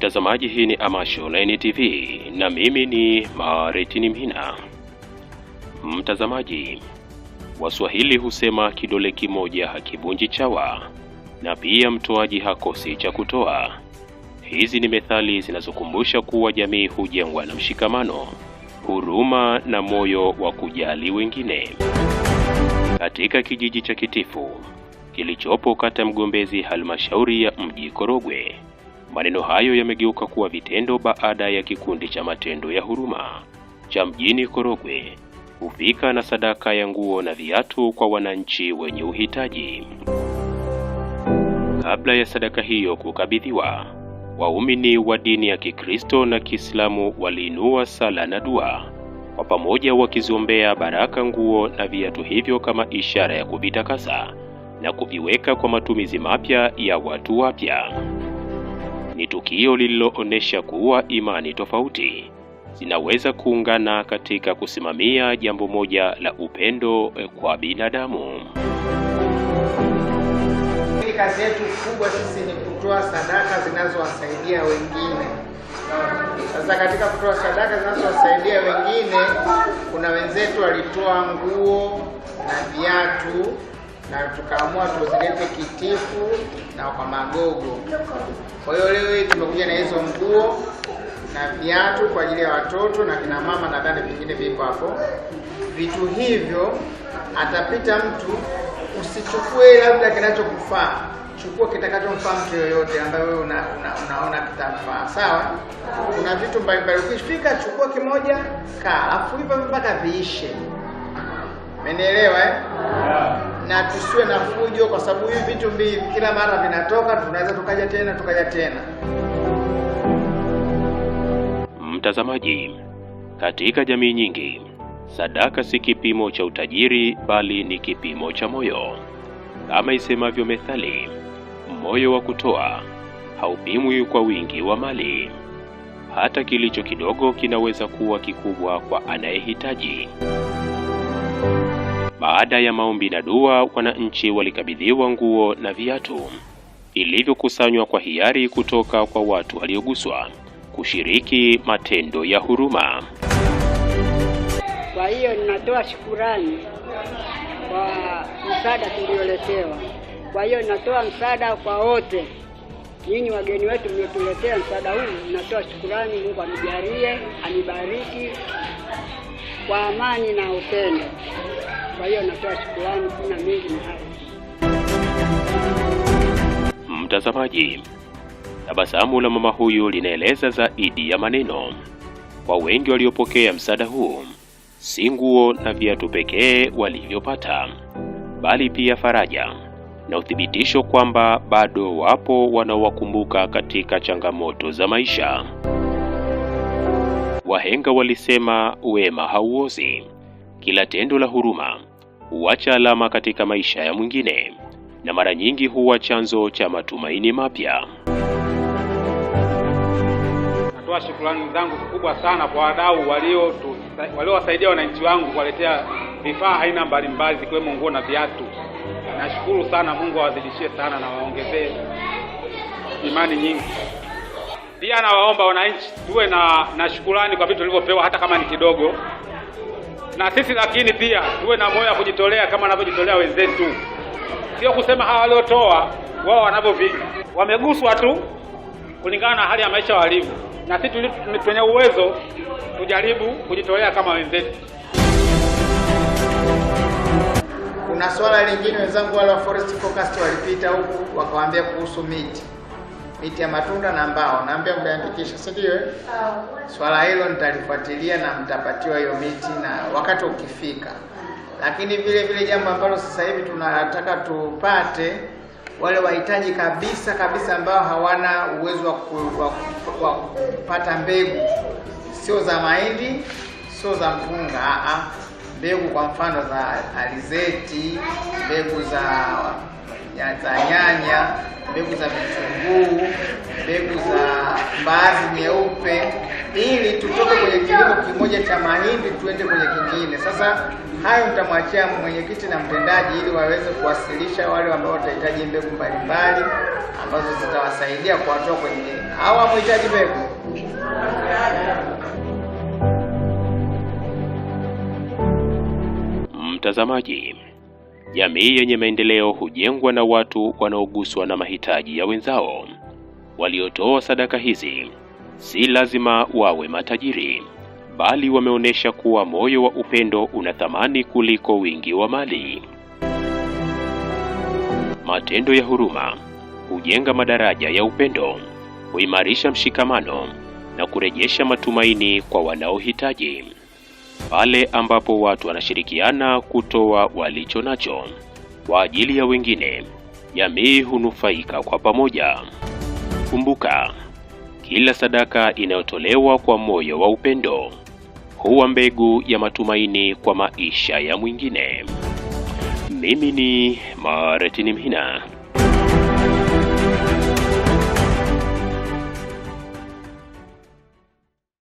Mtazamaji, hii ni Amasho Online TV na mimi ni Maretini Mhina. Mtazamaji, Waswahili husema kidole kimoja hakivunji chawa na pia mtoaji hakosi cha kutoa. Hizi ni methali zinazokumbusha kuwa jamii hujengwa na mshikamano, huruma na moyo wa kujali wengine. Katika kijiji cha Kitifu kilichopo kata Mgombezi, halmashauri ya mji Korogwe, maneno hayo yamegeuka kuwa vitendo baada ya kikundi cha matendo ya huruma cha mjini Korogwe kufika na sadaka ya nguo na viatu kwa wananchi wenye uhitaji. Kabla ya sadaka hiyo kukabidhiwa, waumini wa dini ya Kikristo na Kiislamu waliinua sala na dua kwa pamoja, wakiziombea baraka nguo na viatu hivyo kama ishara ya kuvitakasa na kuviweka kwa matumizi mapya ya watu wapya. Ni tukio lililoonesha kuwa imani tofauti zinaweza kuungana katika kusimamia jambo moja la upendo kwa binadamu. Kazi yetu kubwa sisi ni kutoa sadaka zinazowasaidia wengine. Sasa katika kutoa sadaka zinazowasaidia wengine, kuna wenzetu walitoa nguo na viatu na tukaamua tuzilete Kitifu na kwa Magogo. Kwa hiyo leo hii tumekuja na hizo nguo na viatu kwa ajili ya watoto na kina mama, nadhani vingine viko hapo. Vitu hivyo atapita mtu, usichukue labda kinachokufaa, chukua kitakachomfaa mtu yoyote ambaye wewe unaona kitamfaa. Sawa? Kuna vitu mbalimbali, ukifika chukua kimoja, kaa, afu hivyo mpaka viishe. Umenielewa Na tusiwe na fujo, kwa sababu hivi vitu mbili kila mara vinatoka, tunaweza tukaja tena. Mtazamaji, katika jamii nyingi, sadaka si kipimo cha utajiri bali ni kipimo cha moyo. Kama isemavyo methali, moyo wa kutoa haupimwi kwa wingi wa mali. Hata kilicho kidogo kinaweza kuwa kikubwa kwa anayehitaji. Baada ya maombi na dua, wananchi walikabidhiwa nguo na viatu vilivyokusanywa kwa hiari kutoka kwa watu walioguswa kushiriki matendo ya huruma. Kwa hiyo ninatoa shukrani kwa msaada tulioletewa. Kwa hiyo ninatoa msaada kwa wote. Nyinyi wageni wetu mliotuletea msaada huu, ninatoa shukrani. Mungu anijalie, anibariki kwa amani na upendo. Kwa hiyo natoa shukrani, kuna mingi na hayo. Mtazamaji, tabasamu la mama huyu linaeleza zaidi ya maneno. Kwa wengi waliopokea msaada huu, si nguo na viatu pekee walivyopata, bali pia faraja na uthibitisho kwamba bado wapo wanaowakumbuka katika changamoto za maisha. Wahenga walisema wema hauozi. Kila tendo la huruma huacha alama katika maisha ya mwingine na mara nyingi huwa chanzo cha matumaini mapya. Natoa shukrani zangu kubwa sana kwa wadau waliowasaidia wananchi wangu kuwaletea vifaa aina mbalimbali zikiwemo nguo na viatu. Nashukuru sana, Mungu awazidishie sana na waongezee imani nyingi. Pia nawaomba wananchi tuwe na shukrani kwa vitu tulivyopewa hata kama ni kidogo. Na sisi lakini pia tuwe na moyo wa kujitolea kama wanavyojitolea wenzetu. Sio kusema hawa waliotoa wao wameguswa tu kulingana na hali ya maisha walivyo. Na sisi tunye uwezo tujaribu kujitolea kama wenzetu. Kuna swala lingine, wenzangu wale wa Forest Focus walipita huku wakawaambia kuhusu miti ya matunda na mbao. Naambia mtaandikisha, si ndio? Swala hilo nitalifuatilia na mtapatiwa hiyo miti na wakati ukifika. Lakini vile jambo ambalo sasa hivi tunataka tupate, wale wahitaji kabisa ambao hawana uwezo wa kupata mbegu, sio za mahindi, sio za mpunga, mbegu kwa mfano za alizeti, mbegu za nyanya, mbegu za vitunguu, mbegu za mbaazi nyeupe, ili tutoke kwenye kilimo kimoja cha mahindi tuende kwenye kingine. Sasa hayo nitamwachia mwenyekiti na mtendaji ili waweze kuwasilisha wale ambao watahitaji mbegu mbalimbali ambazo zitawasaidia kuwatoa kwenye au mhitaji mbegu. Mtazamaji, jamii yenye maendeleo hujengwa na watu wanaoguswa na mahitaji ya wenzao. Waliotoa sadaka hizi si lazima wawe matajiri, bali wameonyesha kuwa moyo wa upendo una thamani kuliko wingi wa mali. Matendo ya huruma hujenga madaraja ya upendo, huimarisha mshikamano na kurejesha matumaini kwa wanaohitaji. Pale ambapo watu wanashirikiana kutoa walicho nacho kwa ajili ya wengine, jamii hunufaika kwa pamoja. Kumbuka, kila sadaka inayotolewa kwa moyo wa upendo huwa mbegu ya matumaini kwa maisha ya mwingine. Mimi ni Martin Mhina.